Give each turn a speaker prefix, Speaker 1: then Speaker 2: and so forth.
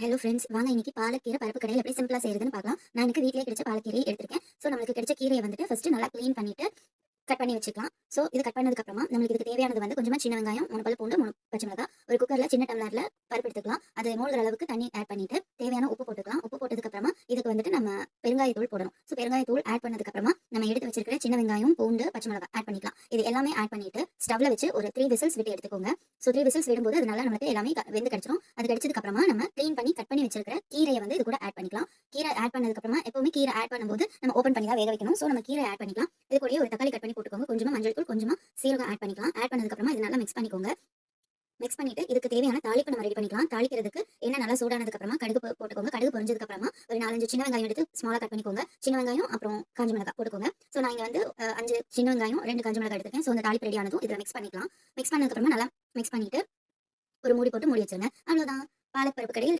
Speaker 1: Hello friends, வாங்க இன்னைக்கு பாலக்கீரை பருப்பு கடையில் எப்படி சிம்பிளா செய்யறதுன்னு பார்க்கலாம். நான் எனக்கு வீட்லயே கிடைச்ச பாலக்கீரையை எடுத்திருக்கேன். ஸோ நம்மளுக்கு கிடைச்ச கீரையை வந்துட்டு ஃபர்ஸ்ட் நல்லா க்ளீன் பண்ணிட்டு கட் பண்ணி வச்சுக்கலாம். ஸோ இது கட் பண்ணதுக்கு அப்புறமா நம்மளுக்கு இதுக்கு தேவையானது வந்து கொஞ்சமா சின்ன வெங்காயம், 3 பல் பூண்டு, 3 பச்சை மிளகாய், ஒரு குக்கர்ல சின்ன டம்ளர்ல பருப்பு எடுத்துக்கலாம். அது மூழ்கிற அளவுக்கு தண்ணி ஆட் பண்ணிட்டு தேவையான உப்பு போட்டுக்கலாம். உப்பு போட்டதுக்கு அப்புறமா இதுக்கு வந்துட்டு நம்ம பெருங்காயத்தூள் போடணும். ஸோ பெருங்காயத்தூள் ஆட் பண்ணதுக்கு அப்புறமா நம்ம எடுத்து வச்சிருக்கிற சின்ன வெங்காயம், பூண்டு, பச்சை மிளகாய் ஆட் பண்ணிக்கலாம். இது எல்லாமே ஆட் பண்ணிட்டு ஸ்டவ்ல வச்சு ஒரு 3 விசில்ஸ் விட்டு எடுத்துக்கோங்க. ஸோ 3 விசில்ஸ் விடும்போது அது நல்லா நமக்கு எல்லாமே வெந்து கிடைச்சிரும். அது கிடைச்சதுக்கு அப்புறமா நம்ம க்ளீன் பண்ணி கட் பண்ணி வச்சிருக்கிற கீரையை வந்து இது கூட ஆட் பண்ணிக்கலாம். கீரை ஆட் பண்ணதுக்கு அப்புறமா எப்பவுமே கீரை ஆட் பண்ணும்போது நம்ம ஓப்பன் பண்ணி தான் வேக வைக்கணும். ஸோ நம்ம கீரை ஆட் பண்ணிக்கலாம். இது கூடயே ஒரு தக்காளி கட் பண்ணி போட்டுக்கோங்க. கொஞ்சமா மஞ்சள் தூள், கொஞ்சமா சீரகம் ஆட் பண்ணிக்கலாம். ஆட் பண்ணதுக்கு அப்புறமா இது நல்லா மிக்ஸ் பண்ணிக்கோங்க. மிக்ஸ் பண்ணிட்டு இதுக்கு தேவையான தாளிப்பு நம்ம ரெடி பண்ணிக்கலாம். தாளிக்கிறதுக்கு எண்ணெய் நல்லா சூடானதுக்கு அப்புறமா கடுகு போட்டுக்கோங்க. கடுகு பொரிஞ்சதுக்கு அப்புறமா ஒரு 4, 5 சின்ன வெங்காயம் எடுத்து ஸ்மாலா கட் பண்ணிக்கோங்க. சின்ன வெங்காயம் அப்புறம் காஞ்ச மிளகாய் போட்டுக்கோங்க. ஸோ நான் இங்க வந்து 5 சின்ன வெங்காயம், 2 காஞ்ச மிளகாய் எடுத்துக்கேன். ஸோ அந்த தாளிப்பு ரெடி ஆனதும் இதில் மிக்ஸ் பண்ணிக்கலாம். மிக்ஸ் பண்ணதுக்கு அப்புறமா நல்லா மிக்ஸ் பண்ணிட்டு ஒரு மூடி போட்டு மூடி வச்சிருங்க. அவ்வளவுதான், பாலக் பருப்பு கடையில்